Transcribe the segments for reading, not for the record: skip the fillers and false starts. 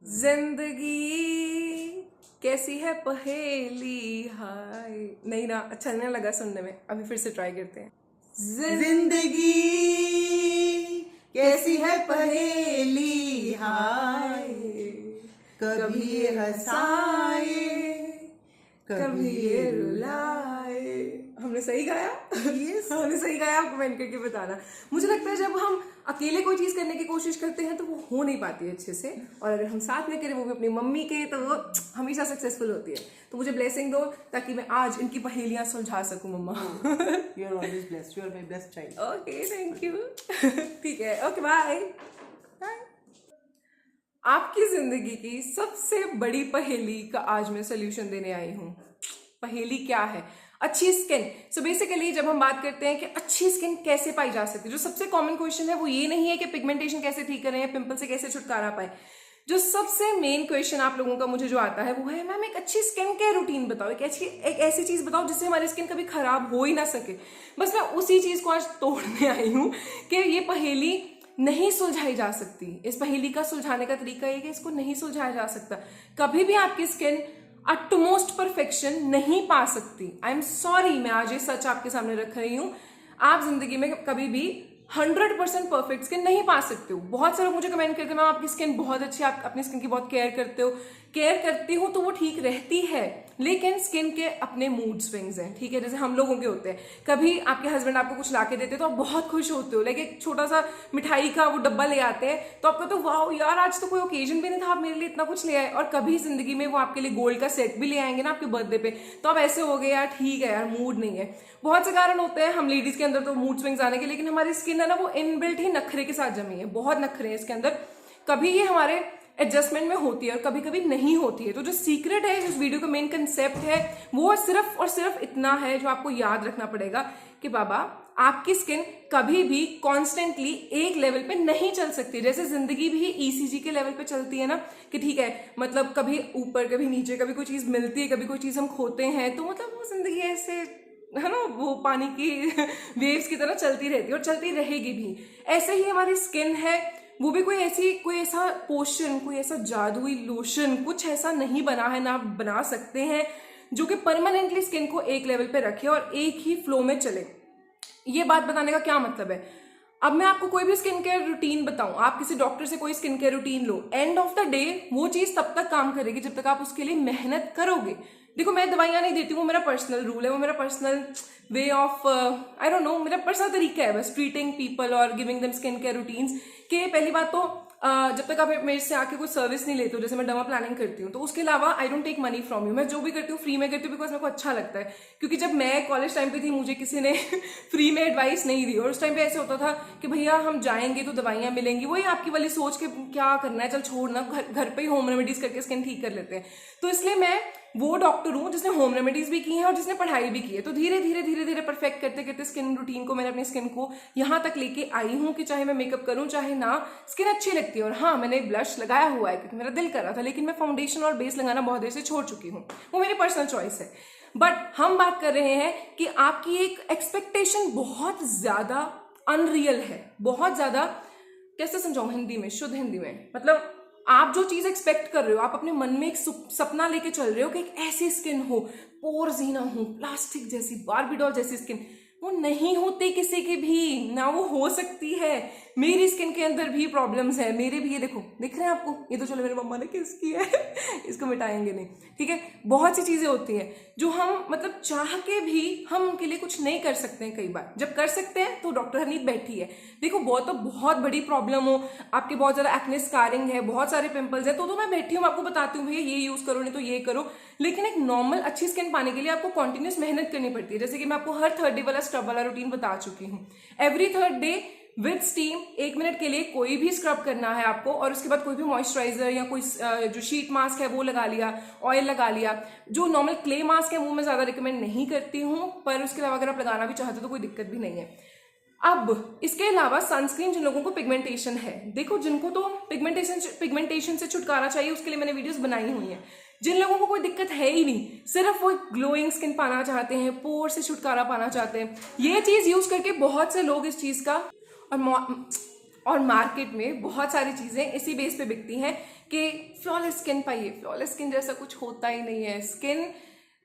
जिंदगी कैसी है पहेली हाय। नहीं ना, अच्छा नहीं लगा सुनने में, अभी फिर से ट्राई करते हैं। जिंदगी कैसी है पहेली हाय, कभी ये हंसाए कभी ये रुलाए। हमने सही गाया? Yes. हमने सही गाया, आप कमेंट करके बताना। मुझे लगता है जब हम अकेले कोई चीज करने की कोशिश करते हैं तो वो हो नहीं पाती है अच्छे से, और अगर हम साथ में करें वो भी अपनी मम्मी के, तो वो हमेशा सक्सेसफुल होती है। तो मुझे ब्लेसिंग दो ताकि मैं आज इनकी पहेलियां सुलझा सकूं मम्मा। You are always blessed. You are my blessed child. Okay, thank you. ठीक है, ओके, बाय। आपकी जिंदगी की सबसे बड़ी पहेली का आज मैं सोल्यूशन देने आई हूं। पहेली क्या है? अच्छी स्किन। सो बेसिकली जब हम बात करते हैं कि अच्छी स्किन कैसे पाई जा सकती है, जो सबसे कॉमन क्वेश्चन है वो ये नहीं है कि पिगमेंटेशन कैसे ठीक करें या पिंपल से कैसे छुटकारा पाए। जो सबसे मेन क्वेश्चन आप लोगों का मुझे जो आता है वो है, मैम एक अच्छी स्किन केयर रूटीन बताओ, एक ऐसी चीज बताओ जिससे हमारी स्किन कभी खराब हो ही ना सके। बस मैं उसी चीज को आज तोड़ने आई हूं कि ये पहेली नहीं सुलझाई जा सकती। इस पहेली का सुलझाने का तरीका ये कि इसको नहीं सुलझाया जा सकता। कभी भी आपकी स्किन अटमोस्ट परफेक्शन नहीं पा सकती। आई एम सॉरी, मैं आज ये सच आपके सामने रख रही हूं। आप जिंदगी में कभी भी 100% परफेक्ट स्किन नहीं पा सकते हो। बहुत सारे लोग मुझे कमेंट करते हैं, मैम आपकी स्किन बहुत अच्छी है, आप अपनी स्किन की बहुत केयर करते हो। केयर करती हूँ तो वो ठीक रहती है, लेकिन स्किन के अपने मूड स्विंग्स हैं, ठीक है। जैसे हम लोगों के होते हैं, कभी आपके हस्बैंड आपको कुछ ला के देते हैं तो आप बहुत खुश होते हो, लेकिन एक छोटा सा मिठाई का वो डब्बा ले आते हैं तो आप कहते हो वाओ यार, आज तो कोई ओकेजन भी नहीं था, आप मेरे लिए इतना कुछ ले आए। और कभी जिंदगी में वो आपके लिए गोल्ड का सेट भी ले आएंगे ना आपके बर्थडे पे, तो आप ऐसे हो गए यार ठीक है यार, मूड नहीं है। बहुत से कारण होते हैं हम लेडीज के अंदर तो मूड स्विंग्स आने के, लेकिन हमारी स्किन है ना वो इनबिल्ट ही नखरे के साथ जमी है, बहुत नखरे हैं इसके अंदर। कभी ये हमारे एडजस्टमेंट में होती है और कभी कभी नहीं होती है। तो जो सीक्रेट है, इस वीडियो का मेन कंसेप्ट है, वो सिर्फ और सिर्फ इतना है जो आपको याद रखना पड़ेगा कि बाबा आपकी स्किन कभी भी कॉन्स्टेंटली एक लेवल पे नहीं चल सकती। जैसे जिंदगी भी ईसीजी के लेवल पे चलती है ना, कि ठीक है मतलब कभी ऊपर कभी नीचे, कभी कोई चीज मिलती है, कभी कोई चीज हम खोते हैं, तो मतलब वो जिंदगी ऐसे है ना, वो पानी की वेव्स की तरह चलती रहती है और चलती रहेगी भी। ऐसे ही हमारी स्किन है, वो भी कोई ऐसा पोशन, कोई ऐसा जादुई लोशन, कुछ ऐसा नहीं बना है, ना बना सकते हैं जो कि परमानेंटली स्किन को एक लेवल पे रखे और एक ही फ्लो में चले। ये बात बताने का क्या मतलब है? अब मैं आपको कोई भी स्किन केयर रूटीन बताऊं, आप किसी डॉक्टर से कोई skin care routine low, end of the day वो चीज तब तक काम करेगी जब तक आप उसके लिए मेहनत करोगे। देखो मैं दवाइयां नहीं देती हूँ, वो मेरा पर्सनल रूल है, वो मेरा personal way of I don't know, मेरा पर्सनल तरीका है बस ट्रीटिंग पीपल और giving them skin care routines. के पहली बात तो जब तक आप मेरे से आके कोई सर्विस नहीं लेते हो, जैसे मैं डर्मा प्लानिंग करती हूँ, तो उसके अलावा I don't take money from you. मैं जो भी करती हूँ फ्री में करती हूँ, बिकॉज मेरे को अच्छा लगता है। क्योंकि जब मैं कॉलेज टाइम पे थी मुझे किसी ने फ्री में एडवाइस नहीं दी, और उस टाइम पे ऐसे होता था कि भैया हम जाएंगे तो दवाइयां मिलेंगी, वही आपकी वाली सोच के क्या करना है, चल छोड़ना, घर पे ही होम रेमेडीज करके स्किन ठीक कर लेते हैं। तो इसलिए मैं वो डॉक्टर हूँ जिसने होम रेमेडीज भी की है और जिसने पढ़ाई भी की है। तो धीरे धीरे परफेक्ट करते करते स्किन रूटीन को, मैंने अपनी स्किन को यहाँ तक लेके आई हूँ कि चाहे मैं मेकअप करूँ चाहे ना, स्किन अच्छी लगती है। और हाँ, मैंने ब्लश लगाया हुआ है क्योंकि मेरा दिल कर रहा था, लेकिन मैं फाउंडेशन और बेस लगाना बहुत देर से छोड़ चुकी हूँ, वो मेरी पर्सनल चॉइस है। बट हम बात कर रहे हैं कि आपकी एक एक्सपेक्टेशन बहुत ज्यादा अनरियल है, बहुत ज्यादा, कैसे समझाऊं हिंदी में, शुद्ध हिंदी में, मतलब आप जो चीज एक्सपेक्ट कर रहे हो, आप अपने मन में एक सपना लेके चल रहे हो कि एक ऐसी स्किन हो, पोर्स ही ना हो, प्लास्टिक जैसी, बार्बी डॉल जैसी स्किन, वो नहीं होती किसी की भी ना, वो हो सकती है। मेरी स्किन के अंदर भी प्रॉब्लम्स है, मेरे भी, ये देखो दिख रहे हैं आपको, ये तो चलो मेरी मम्मा ने किस की है इसको मिटाएंगे नहीं, ठीक है। बहुत सी चीजें होती हैं जो हम मतलब चाह के भी हम उनके लिए कुछ नहीं कर सकते हैं। कई बार जब कर सकते हैं तो डॉक्टर हनीत बैठी है। देखो बहुत बड़ी प्रॉब्लम हो, आपके बहुत ज्यादा एक्ने स्कारिंग है, बहुत सारे पिंपल्स है, तो मैं बैठी हूँ, आपको बताती हूँ भैया ये यूज करो, नहीं तो ये करो। लेकिन एक नॉर्मल अच्छी स्किन पाने के लिए आपको कॉन्टिन्यूस मेहनत करनी पड़ती है। जैसे कि मैं आपको हर थर्ड डे वाला स्क्रब वाला रूटीन बता चुकी हूँ। Every third day with steam 1 minute के लिए कोई भी स्क्रब करना है आपको, और उसके बाद कोई भी मॉइस्चराइजर या कोई जो शीट मास्क है वो लगा लिया, ऑयल लगा लिया। जो नॉर्मल क्ले मास्क है वो मैं ज्यादा रिकमेंड नहीं करती हूँ, पर उसके अलावा अगर आप लगाना भी चाहते हो तो कोई दिक्कत भी नहीं है। अब इसके अलावा सनस्क्रीन, जिन लोगों को पिगमेंटेशन है, देखो जिनको तो पिगमेंटेशन से छुटकारा चाहिए उसके लिए मैंने वीडियोस बनाई हुई हैं। जिन लोगों को कोई दिक्कत है ही नहीं, सिर्फ वो ग्लोइंग स्किन पाना चाहते हैं, पोर से छुटकारा पाना चाहते हैं, ये चीज यूज करके बहुत से लोग इस चीज का, और और मार्केट में बहुत सारी चीजें इसी बेस पे बिकती हैं कि फ्लॉलेस स्किन पाइए। फ्लॉलेस स्किन जैसा कुछ होता ही नहीं है। स्किन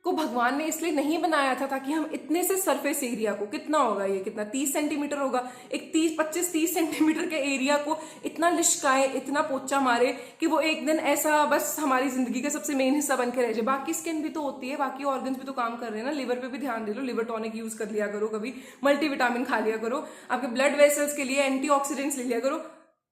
को भगवान ने इसलिए नहीं बनाया था ताकि हम इतने से सरफेस एरिया को, कितना होगा ये, कितना 30 सेंटीमीटर होगा, एक 25-30 सेंटीमीटर के एरिया को इतना लिशकाए, इतना पोचा मारे कि वो एक दिन ऐसा बस हमारी जिंदगी का सबसे मेन हिस्सा बन के रह जाए। बाकी स्किन भी तो होती है, बाकी ऑर्गन्स भी तो काम कर रहे हैं ना। लिवर पे भी ध्यान दे लो, लिवर टॉनिक यूज कर लिया करो, कभी मल्टीविटामिन खा लिया करो, आपके ब्लड वेसल्स के लिए एंटीऑक्सीडेंट्स ले लिया करो,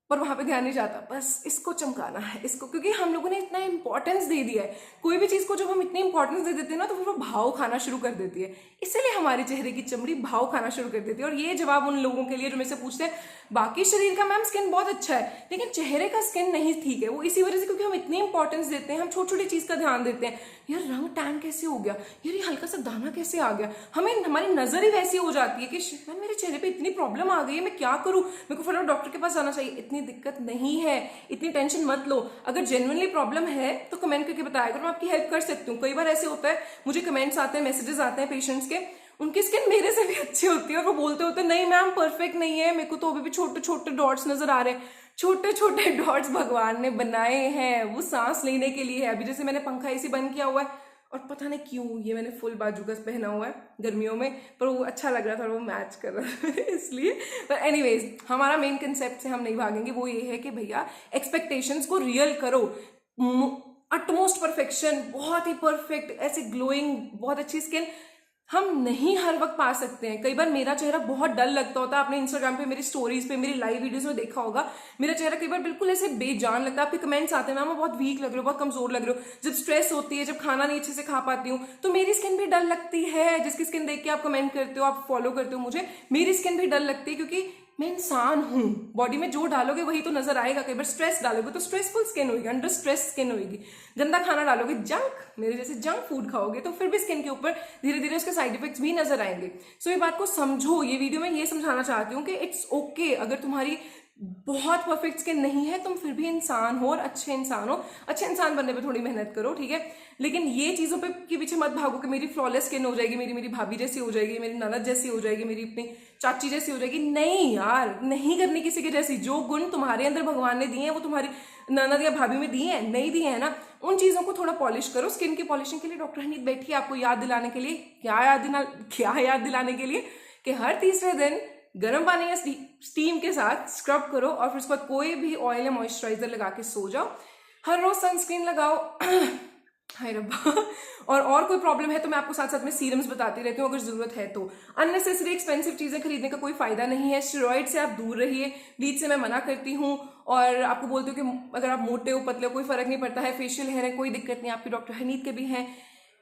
पर वहां पे ध्यान नहीं जाता। बस इसको चमकाना है, इसको, क्योंकि हम लोगों ने इतना इंपॉर्टेंस दे दिया है। कोई भी चीज को जब हम इतनी इंपॉर्टेंस दे देते हैं ना तो फिर वो भाव खाना शुरू कर देती है। इसीलिए हमारे चेहरे की चमड़ी भाव खाना शुरू कर देती है। और ये जवाब उन लोगों के लिए जो मेरे से पूछते हैं बाकी शरीर का मैम स्किन बहुत अच्छा है लेकिन चेहरे का स्किन नहीं ठीक है, वो इसी वजह से क्योंकि हम इतनी इंपॉर्टेंस देते हैं, हम छोटी छोटी चीज का ध्यान देते हैं। यार रंग टैन कैसे हो गया, यार ये हल्का सा दाना कैसे आ गया, हमें हमारी नजर ही वैसी हो जाती है कि मैम मेरे चेहरे पे इतनी प्रॉब्लम आ गई है, मैं क्या करूं, मेरे को फटाफट डॉक्टर के पास जाना चाहिए। इतनी दिक्कत नहीं है, इतनी टेंशन मत लो। अगर जेन्युइनली प्रॉब्लम है तो कमेंट करके बताया करो, मैं आपकी हेल्प कर सकती हूँ। कई बार ऐसे होता है, मुझे कमेंट्स आते हैं, मैसेजेस आते हैं पेशेंट्स के, उनकी स्किन मेरे से भी अच्छी होती है और वो बोलते होते नहीं मैम परफेक्ट नहीं है, मेरे को तो अभी भी छोटे छोटे डॉट्स नजर आ रहे हैं। छोटे छोटे डॉट्स भगवान ने बनाए हैं, वो सांस लेने के लिए है। अभी जैसे मैंने पंखा ऐसे बंद किया हुआ है और पता नहीं क्यों ये मैंने फुल बाजू का पहना हुआ है गर्मियों में, पर वो अच्छा लग रहा था, वो मैच कर रहा था इसलिए। पर एनीवेज, हमारा मेन कंसेप्ट से हम नहीं भागेंगे। वो ये है कि भैया एक्सपेक्टेशंस को रियल करो। अटमोस्ट परफेक्शन, बहुत ही परफेक्ट, ऐसे ग्लोइंग, बहुत अच्छी स्किन हम नहीं हर वक्त पा सकते हैं। कई बार मेरा चेहरा बहुत डल लगता होता है, आपने इंस्टाग्राम पे मेरी स्टोरीज पे, मेरी लाइव वीडियोस में देखा होगा, मेरा चेहरा कई बार बिल्कुल ऐसे बेजान लगता है। आपके कमेंट्स आते हैं मैम बहुत वीक लग रहे हो, बहुत कमजोर लग रहे हो। जब स्ट्रेस होती है, जब खाना नहीं अच्छे से खा पाती हूँ तो मेरी स्किन भी डल लगती है। जिसकी स्किन देख के आप कमेंट करते हो, आप फॉलो करते हो मुझे, मेरी स्किन भी डल लगती है क्योंकि मैं इंसान हूं। बॉडी में जो डालोगे वही तो नजर आएगा। कई बार स्ट्रेस डालोगे तो स्ट्रेसफुल स्किन होगी, अंडर स्ट्रेस स्किन होगी। गंदा खाना डालोगे, जंक, मेरे जैसे जंक फूड खाओगे तो फिर भी स्किन के ऊपर धीरे धीरे उसके साइड इफेक्ट्स भी नजर आएंगे। सो ये बात को समझो। ये वीडियो में ये समझाना चाहती हूँ कि इट्स ओके अगर तुम्हारी बहुत परफेक्ट स्किन नहीं है, तुम फिर भी इंसान हो और अच्छे इंसान हो। अच्छे इंसान बनने पे थोड़ी मेहनत करो, ठीक है। लेकिन ये चीजों पे के पीछे मत भागो कि मेरी फ्लॉलेस स्किन हो जाएगी, मेरी भाभी जैसी हो जाएगी, मेरी ननद जैसी हो जाएगी, मेरी अपनी चाची जैसी हो जाएगी। नहीं यार, नहीं करनी किसी की जैसी। जो गुण तुम्हारे अंदर भगवान ने दिए हैं वो तुम्हारी ननद या भाभी में दिए हैं, नहीं दिए हैं ना, उन चीजों को थोड़ा पॉलिश करो। स्किन की पॉलिशिंग के लिए डॉक्टर हनीत बैठी है आपको याद दिलाने के लिए। क्या याद दिलाने के लिए कि हर तीसरे दिन गर्म पानी या स्टीम के साथ स्क्रब करो और फिर उसके बाद कोई भी ऑयल या मॉइस्चराइजर लगा के सो जाओ। हर रोज सनस्क्रीन लगाओ। हाय रब्बा। और कोई प्रॉब्लम है तो मैं आपको साथ साथ में सीरम्स बताती रहती हूँ अगर जरूरत है तो। अननेसेसरी एक्सपेंसिव चीजें खरीदने का कोई फायदा नहीं है। स्टेरॉइड से आप दूर रहिए, ब्लीच से मैं मना करती हूँ और आपको बोलती हूँ कि अगर आप मोटे हो पतले हो कोई फर्क नहीं पड़ता है। फेशियल हेयर है, कोई दिक्कत नहीं, आपके डॉक्टर हनीत के भी हैं।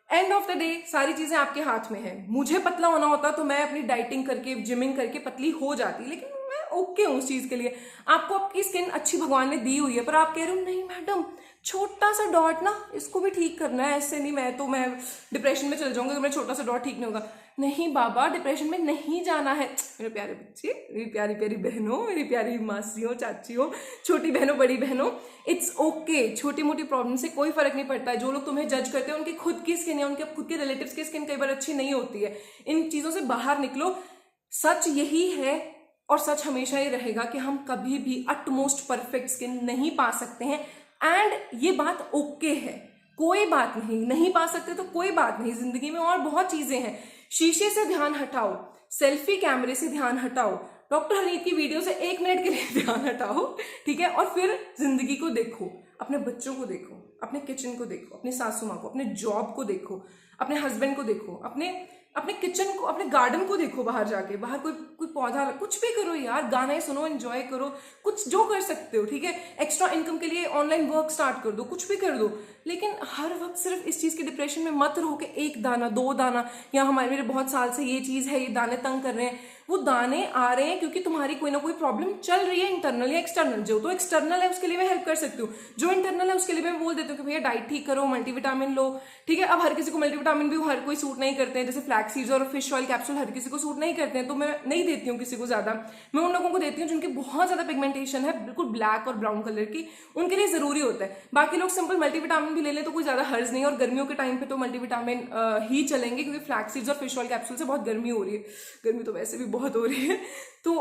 एंड ऑफ द डे सारी चीजें आपके हाथ में है। मुझे पतला होना होता तो मैं अपनी डाइटिंग करके, जिमिंग करके पतली हो जाती, लेकिन मैं ओके हूँ उस चीज के लिए। आपको आपकी स्किन अच्छी भगवान ने दी हुई है, पर आप कह रहे हो नहीं मैडम छोटा सा डॉट ना, इसको भी ठीक करना है, ऐसे नहीं मैं डिप्रेशन में चल जाऊंगा अगर मेरा छोटा सा डॉट ठीक नहीं होगा। नहीं बाबा, डिप्रेशन में नहीं जाना है। मेरे प्यारे बच्चे, मेरी प्यारी प्यारी बहनों, मेरी प्यारी मासियों, चाचियों, छोटी बहनों, बड़ी बहनों, इट्स ओके। छोटी मोटी प्रॉब्लम से कोई फर्क नहीं पड़ता है। जो लोग तुम्हें जज करते हैं उनकी खुद की स्किन या उनके खुद के रिलेटिव्स की स्किन कई बार अच्छी नहीं होती है। इन चीजों से बाहर निकलो। सच यही है और सच हमेशा ही रहेगा कि हम कभी भी अटमोस्ट परफेक्ट स्किन नहीं पा सकते हैं। एंड ये बात ओके है, कोई बात नहीं पा सकते तो कोई बात नहीं। जिंदगी में और बहुत चीजें हैं। शीशे से ध्यान हटाओ, सेल्फी कैमरे से ध्यान हटाओ, डॉक्टर हनीत की वीडियो से 1 मिनट के लिए ध्यान हटाओ, ठीक है, और फिर जिंदगी को देखो, अपने बच्चों को देखो, अपने किचन को देखो, अपनी सासू माँ को, अपने जॉब को देखो, अपने हस्बैंड को देखो, अपने किचन को, अपने गार्डन को देखो, बाहर जाके, बाहर कोई पौधा, कुछ भी करो यार, गाने सुनो, एंजॉय करो, कुछ जो कर सकते हो, ठीक है। एक्स्ट्रा इनकम के लिए ऑनलाइन वर्क स्टार्ट कर दो, कुछ भी कर दो, लेकिन हर वक्त सिर्फ इस चीज के डिप्रेशन में मत रहो कि 1 दाना 2 दाना, या मेरे बहुत साल से ये चीज है, ये दाने तंग कर रहे हैं। वो दाने आ रहे हैं क्योंकि तुम्हारी कोई ना कोई प्रॉब्लम चल रही है, इंटरनल या एक्सटर्नल। जो तो एक्सटर्नल है उसके लिए मैं हेल्प कर सकती हूँ, जो इंटरनल है उसके लिए मैं बोल देती हूँ कि भैया डाइट ठीक करो, मल्टीविटामिन लो, ठीक है। अब हर किसी को मल्टीविटामिन भी हर कोई सूट नहीं करते हैं, जैसे फ्लैक्स सीड्स और फिश ऑयल कैप्सूल हर किसी को सूट नहीं करते हैं, तो मैं नहीं देती हूँ किसी को ज्यादा। मैं उन लोगों को देती हूँ जिनकी बहुत ज्यादा पिगमेंटेशन है, बिल्कुल ब्लैक और ब्राउन कलर की, उनके लिए जरूरी होता है। बाकी लोग सिंपल मल्टीविटामिन भी ले लें तो कोई ज्यादा हर्ज नहीं। और गर्मियों के टाइम पे तो मल्टीविटामिन ही चलेंगे क्योंकि फ्लैक्स सीड्स और फिश ऑयल कैप्सूल से बहुत गर्मी हो रही है, गर्मी तो वैसे भी बहुत हो रही है। तो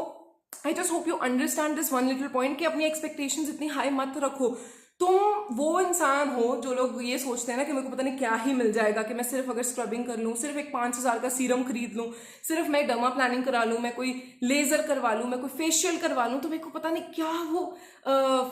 I just hope you understand this one little point कि अपनी एक्सपेक्टेशंस इतनी हाई मत रखो। तुम वो इंसान हो जो लोग ये सोचते हैं ना कि मेरे को पता नहीं क्या ही मिल जाएगा, कि मैं सिर्फ अगर स्क्रबिंग कर लूँ, सिर्फ एक 5,000 का सीरम खरीद लूँ, सिर्फ मैं डर्मा प्लानिंग करा लूँ, मैं कोई लेजर करवा लूँ, मैं कोई फेशियल करवा लूँ, तो मेरे को पता नहीं क्या वो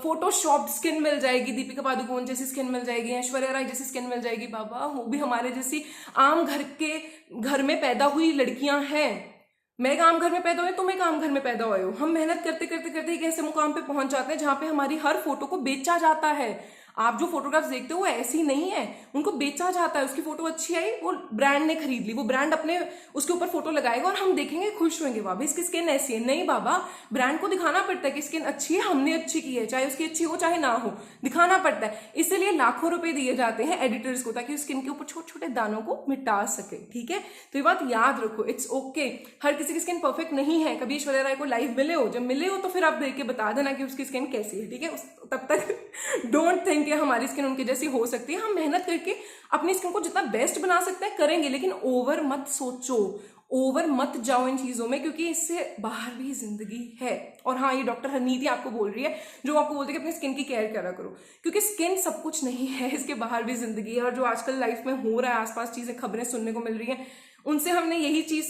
फोटोशॉप स्किन मिल जाएगी, दीपिका पादुकोण जैसी स्किन मिल जाएगी, ऐश्वर्या राय जैसी स्किन मिल जाएगी। बाबा वो भी हमारे जैसी आम घर में पैदा हुई लड़कियां हैं। मैं एक आम घर में पैदा हुई, तुम एक आम घर में पैदा हुए हो। हम मेहनत करते करते करते एक ऐसे मुकाम पे पहुंच जाते हैं जहां पे हमारी हर फोटो को बेचा जाता है। आप जो फोटोग्राफ्स देखते हो वो ऐसी नहीं है, उनको बेचा जाता है। उसकी फोटो अच्छी आई, वो ब्रांड ने खरीद ली, वो ब्रांड अपने उसके ऊपर फोटो लगाएगा और हम देखेंगे, खुश होंगे, बाबा इसकी स्किन ऐसी है। नहीं बाबा, ब्रांड को दिखाना पड़ता है कि स्किन अच्छी है, हमने अच्छी की है, चाहे उसकी अच्छी हो चाहे ना हो, दिखाना पड़ता है। इसलिए लाखों रुपए दिए जाते हैं एडिटर्स को, ताकि स्किन के ऊपर छोटे छोटे दानों को मिटा सके। ठीक है, तो ये बात याद रखो, इट्स ओके। हर किसी की स्किन परफेक्ट नहीं है। कभी ऐश्वर्या राय को लाइव मिले हो, जब मिले हो तो फिर आप देख के बता देना कि उसकी स्किन कैसी है। ठीक है, तब तक डोंट थिंक कि हमारी स्किन उनके जैसी हो सकती है। हम मेहनत करके अपनी स्किन को जितना बेस्ट बना सकते हैं करेंगे, लेकिन ओवर मत सोचो, ओवर मत जाओ इन चीजों में, क्योंकि इससे बाहर भी जिंदगी है। और हाँ, ये डॉक्टर हरनीति आपको बोल रही है, जो आपको बोलती है कि अपनी स्किन की केयर करा करो, क्योंकि स्किन सब कुछ नहीं है, इसके बाहर भी जिंदगी है। और जो आजकल लाइफ में हो रहा है, आसपास चीजें, खबरें सुनने को मिल रही हैं, उनसे हमने यही चीज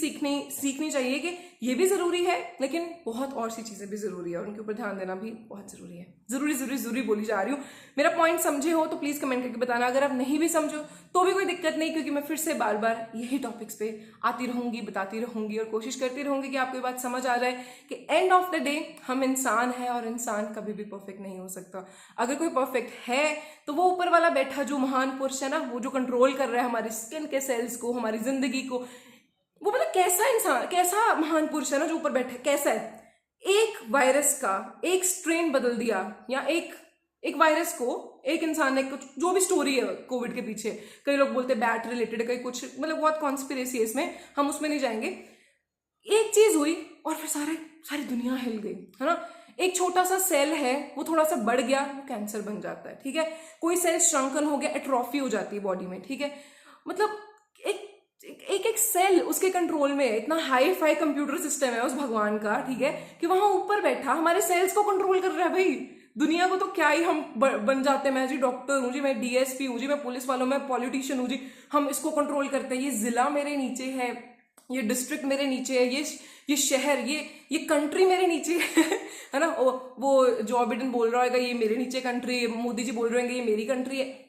सीखनी चाहिए कि ये भी जरूरी है, लेकिन बहुत और सी चीजें भी जरूरी है, और उनके ऊपर ध्यान देना भी बहुत जरूरी है। जरूरी बोली जा रही हूँ। मेरा पॉइंट समझे हो तो प्लीज कमेंट करके बताना। अगर आप नहीं भी समझो तो भी कोई दिक्कत नहीं, क्योंकि मैं फिर से बार बार यही टॉपिक्स पे आती रहूंगी, बताती रहूंगी, और कोशिश करती रहूंगी कि आपको ये बात समझ आ जाए कि एंड ऑफ द डे हम इंसान है, और इंसान कभी भी परफेक्ट नहीं हो सकता। अगर कोई परफेक्ट है तो वो ऊपर वाला बैठा जो महान पुरुष है ना, वो जो कंट्रोल कर रहा है हमारी स्किन के सेल्स को, हमारी जिंदगी को, वो मतलब कैसा इंसान, कैसा महान पुरुष है ना जो ऊपर बैठे, कैसा है। एक वायरस का एक स्ट्रेन बदल दिया, या एक वायरस को एक इंसान ने, कुछ जो भी स्टोरी है कोविड के पीछे, कई लोग बोलते हैं बैट रिलेटेड, कई कुछ, मतलब बहुत कॉन्स्पिरेसी है इसमें, हम उसमें नहीं जाएंगे। एक चीज हुई और फिर सारी दुनिया हिल गई, है ना। एक छोटा सा सेल है, वो थोड़ा सा बढ़ गया, वो कैंसर बन जाता है। ठीक है, कोई सेल श्रंकन हो गया, एट्रोफी हो जाती है बॉडी में। ठीक है, मतलब एक सेल उसके कंट्रोल में है। इतना हाई फाई कंप्यूटर सिस्टम है उस भगवान का, ठीक है, कि वहां ऊपर बैठा हमारे सेल्स को कंट्रोल कर रहा है। भाई दुनिया को तो क्या ही हम बन जाते हैं, मैं जी डॉक्टर हूँ जी, मैं डीएसपी हूँ जी, मैं पुलिस वालों में पॉलिटिशियन हूँ जी, हम इसको कंट्रोल करते हैं। ये जिला मेरे नीचे है, ये डिस्ट्रिक्ट मेरे नीचे है, ये शहर, ये कंट्री मेरे नीचे है ना। वो जो बिडेन बोल रहा होगा ये मेरे नीचे कंट्री, मोदी जी बोल रहे होंगे ये मेरी कंट्री है।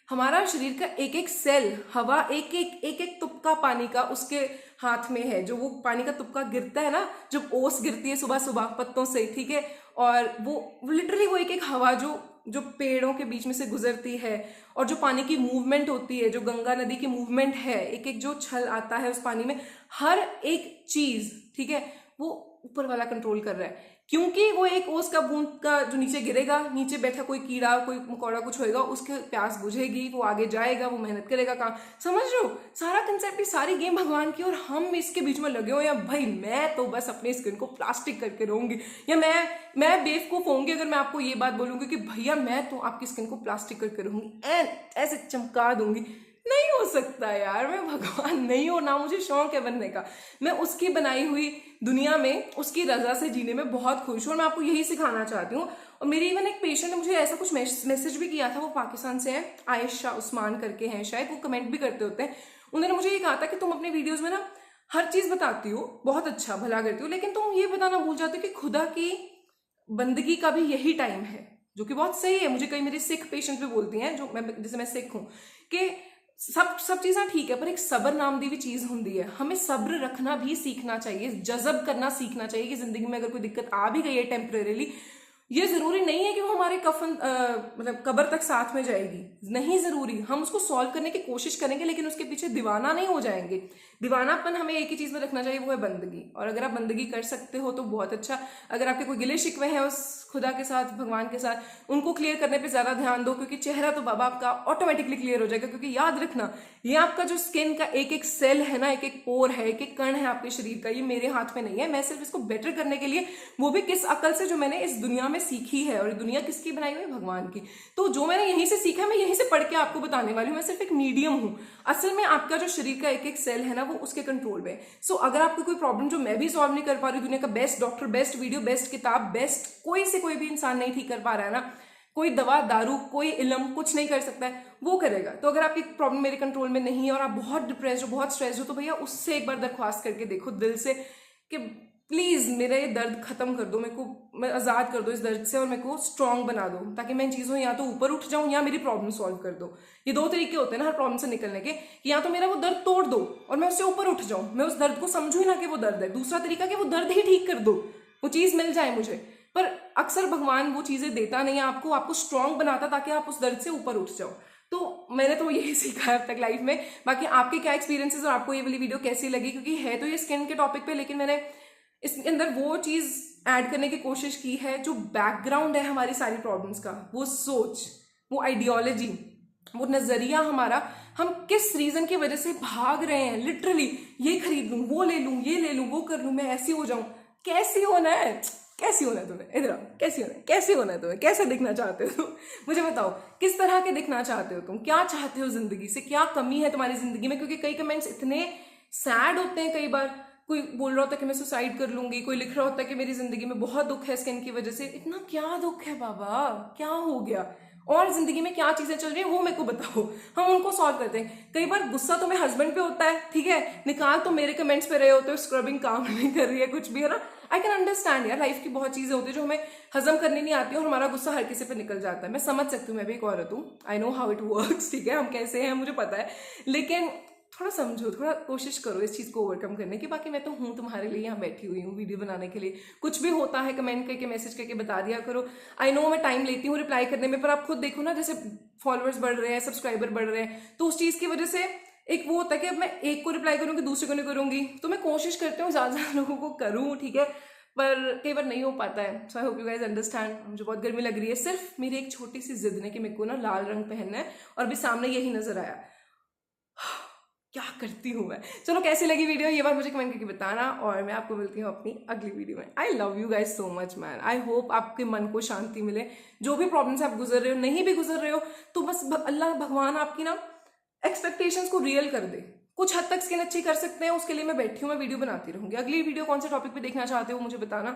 हमारा शरीर का एक एक सेल, हवा, एक एक तुपका पानी का उसके हाथ में है। जो वो पानी का तुपका गिरता है ना, जब ओस गिरती है सुबह सुबह पत्तों से, ठीक है, और वो लिटरली वो एक हवा जो पेड़ों के बीच में से गुजरती है, और जो पानी की मूवमेंट होती है, जो गंगा नदी की मूवमेंट है, एक जो छल आता है उस पानी में, हर एक चीज, ठीक है, वो ऊपर वाला कंट्रोल कर रहा है। क्योंकि वो एक ओस का बूंद का जो नीचे गिरेगा, नीचे बैठा कोई कीड़ा, कोई मकोड़ा कुछ होएगा, उसके प्यास बुझेगी, वो आगे जाएगा, वो मेहनत करेगा, काम, समझ रहे हो। सारा कंसेप्ट, सारी गेम भगवान की, और हम इसके बीच में लगे हो। या भाई मैं तो बस अपनी स्किन को प्लास्टिक करके रहूंगी, या मैं बेवकूफ होंगी अगर मैं आपको ये बात बोलूंगी कि भैया मैं तो आपकी स्किन को प्लास्टिक करके रहूंगी, एंड ऐसे चमका दूंगी। नहीं हो सकता यार, मैं भगवान नहीं हूं ना, मुझे शौक है बनने का। मैं उसकी बनाई हुई दुनिया में उसकी रजा से जीने में बहुत खुश हूं, और मैं आपको यही सिखाना चाहती हूँ। और मेरी इवन एक पेशेंट ने मुझे ऐसा कुछ मैसेज भी किया था, वो पाकिस्तान से है, आयशा उस्मान करके हैं शायद, वो कमेंट भी करते होते हैं। उन्होंने मुझे ये कहा था कि तुम अपने वीडियोज में ना हर चीज बताती हो, बहुत अच्छा भला करती हो, लेकिन तुम ये बताना भूल जाते हो कि खुदा की बंदगी का भी यही टाइम है, जो कि बहुत सही है। मुझे कई मेरी सिख पेशेंट भी बोलती हैं, जो जैसे मैं सिख हूँ, कि सब चीजें ठीक है, पर एक सब्र नाम दी भी चीज होती है। हमें सब्र रखना भी सीखना चाहिए, जज़ब करना सीखना चाहिए कि जिंदगी में अगर कोई दिक्कत आ भी गई है टेम्परेरीली, ये जरूरी नहीं है कि वो हमारे कफन मतलब कब्र तक साथ में जाएगी, नहीं जरूरी। हम उसको सॉल्व करने की कोशिश करेंगे, लेकिन उसके पीछे दीवाना नहीं हो जाएंगे। दीवानापन हमें एक ही चीज में रखना चाहिए, वो है बंदगी। और अगर आप बंदगी कर सकते हो तो बहुत अच्छा। अगर आपके कोई गिले शिकवे हैं उस खुदा के साथ, भगवान के साथ, उनको क्लियर करने पे ज्यादा ध्यान दो, क्योंकि चेहरा तो बाबा आपका ऑटोमेटिकली क्लियर हो जाएगा। क्योंकि याद रखना, ये आपका जो स्किन का एक एक सेल है ना, एक एक पोर है, एक एक कण है आपके शरीर का, ये मेरे हाथ में नहीं है। मैं सिर्फ इसको बेटर करने के लिए, वो भी किस अकल से जो मैंने इस दुनिया में मैंने सीखी है, और ये दुनिया किसकी बनाई हुई है? भगवान की। तो जो मैंने यहीं से सीखा है मैं यहीं से पढ़ के आपको बताने वाली हूँ। मैं सिर्फ एक मीडियम हूँ। असल में आपका जो शरीर का एक एक सेल है ना, वो उसके कंट्रोल में। सो अगर आपको कोई प्रॉब्लम जो मैं भी सॉल्व नहीं कर पा रही, दुनिया का best doctor, best video, best किताब, बेस्ट कोई से कोई भी इंसान नहीं ठीक कर पा रहा है ना, कोई दवा दारू कोई इल्म कुछ नहीं कर सकता है, वो करेगा। तो अगर आपकी प्रॉब्लम मेरे कंट्रोल में नहीं है और आप बहुत डिप्रेस्ड हो, बहुत स्ट्रेस हो, तो भैया उससे एक बार दरख्वास्त करके देखो दिल से कि प्लीज मेरा ये दर्द खत्म कर दो, मेरे को मैं आजाद कर दो इस दर्द से, और मेरे को स्ट्रांग बना दो, ताकि मैं इन चीजों या तो ऊपर उठ जाऊं या मेरी प्रॉब्लम सॉल्व कर दो। ये दो तरीके होते हैं ना हर प्रॉब्लम से निकलने के, कि या तो मेरा वो दर्द तोड़ दो और मैं उससे ऊपर उठ जाऊं, मैं उस दर्द को समझू ही ना कि वो दर्द है। दूसरा तरीका कि वो दर्द ही ठीक कर दो, वो चीज मिल जाए मुझे। पर अक्सर भगवान वो चीजें देता नहीं है आपको, आपको स्ट्रांग बनाता ताकि आप उस दर्द से ऊपर उठ जाओ। तो मैंने तो यही सीखा है अब तक लाइफ में। बाकी आपके क्या एक्सपीरियंसेस और आपको ये वाली वीडियो कैसी लगी, क्योंकि है तो ये स्किन के टॉपिक पे, लेकिन मैंने इसके अंदर वो चीज ऐड करने की कोशिश की है जो बैकग्राउंड है हमारी सारी प्रॉब्लम्स का, वो सोच, वो आइडियोलॉजी, वो नजरिया हमारा, हम किस रीजन की वजह से भाग रहे हैं। लिटरली ये खरीद लूं, वो ले लूं, ये ले लूं, वो कर लूं, मैं ऐसी हो जाऊं। कैसी होना है? कैसी होना है तुम्हें? इधर आओ, कैसी होना है? कैसे होना है तुम्हें? कैसे दिखना चाहते हो तुम? मुझे बताओ, किस तरह के दिखना चाहते हो तुम? क्या चाहते हो जिंदगी से? क्या कमी है तुम्हारी जिंदगी में? क्योंकि कई कमेंट्स इतने सैड होते हैं कई बार। कोई बोल रहा होता है कि मैं सुसाइड कर लूंगी, कोई लिख रहा होता है कि मेरी जिंदगी में बहुत दुख है स्किन की वजह से। इतना क्या दुख है बाबा? क्या हो गया? और जिंदगी में क्या चीजें चल रही है वो मेरे को बताओ, हम उनको सॉल्व करते हैं। कई बार गुस्सा तुम्हें हस्बैंड पे होता है, ठीक है, निकाल तो मेरे कमेंट्स पे रहे होते हो, स्क्रबिंग काम नहीं कर रही है, कुछ भी है ना। आई कैन अंडरस्टैंड यार, लाइफ की बहुत चीजें होती है जो हमें हजम करनी नहीं आती है और हमारा गुस्सा हर किसी पे निकल जाता है। मैं समझ सकती हूँ, मैं भी एक औरत हूँ, I know how it works, ठीक है, हम कैसे हैं मुझे पता है। लेकिन थोड़ा समझो, थोड़ा कोशिश करो इस चीज को ओवरकम करने की। बाकी मैं तो हूँ तुम्हारे लिए, यहाँ बैठी हुई हूँ वीडियो बनाने के लिए। कुछ भी होता है कमेंट करके, मैसेज करके बता दिया करो। आई नो मैं टाइम लेती हूँ रिप्लाई करने में, पर आप खुद देखो ना, जैसे फॉलोअर्स बढ़ रहे हैं, सब्सक्राइबर बढ़ रहे हैं, तो उस चीज की वजह से एक वो होता है कि अब मैं एक को रिप्लाई करूंगी, दूसरे को नहीं करूंगी। तो मैं कोशिश करती हूँ ज्यादा लोगों को करूँ, ठीक है, पर कई बार नहीं हो पाता है। So I hope you guys understand. मुझे बहुत गर्मी लग रही है, सिर्फ मेरी एक छोटी सी जिद ने कि मेरे को ना लाल रंग पहनना है, और भी सामने यही नजर आया। क्या करती हूँ मैं। चलो कैसी लगी वीडियो ये बात मुझे कमेंट करके बताना, और मैं आपको मिलती हूँ अपनी अगली वीडियो में। I love you guys so much man. I hope आपके मन को शांति मिले। जो भी प्रॉब्लम से आप गुजर रहे हो, नहीं भी गुजर रहे हो, तो बस अल्लाह भगवान आपकी ना एक्सपेक्टेशंस को रियल कर दे। कुछ हद तक स्किन अच्छी कर सकते हैं, उसके लिए मैं बैठी हूँ, मैं वीडियो बनाती रहूंगी। अगली वीडियो कौन से टॉपिक पे देखना चाहते हो मुझे बताना।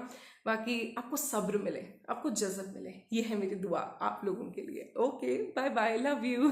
बाकी आपको सब्र मिले, आपको जज़ब मिले, ये है मेरी दुआ आप लोगों के लिए। Okay bye bye, love you.